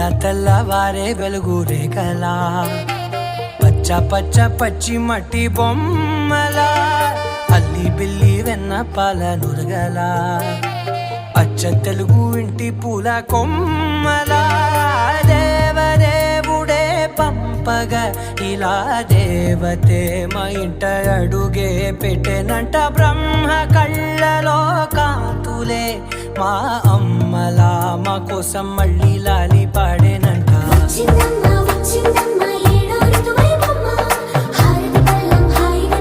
ఇలా తెల్లవారే వెలుగు రేఖలా పచ్చ పచ్చ పచ్చి మట్టి బొమ్మలా అల్లి బిల్లి వెన్న పాల నురగలా అచ్చ తెలుగు ఇంటి పూల కొమ్మలా దేవదేవుడే పంపగా ఇలా దేవతే మా ఇంట అడుగే పెట్టెనంట బ్రహ్మ కళ్ళలో కాంతులే మా అమ్మలా మా కోసం మళ్ళీ లాలి పాడేనంట. వచ్చిందమ్మా వచ్చిందమ్మా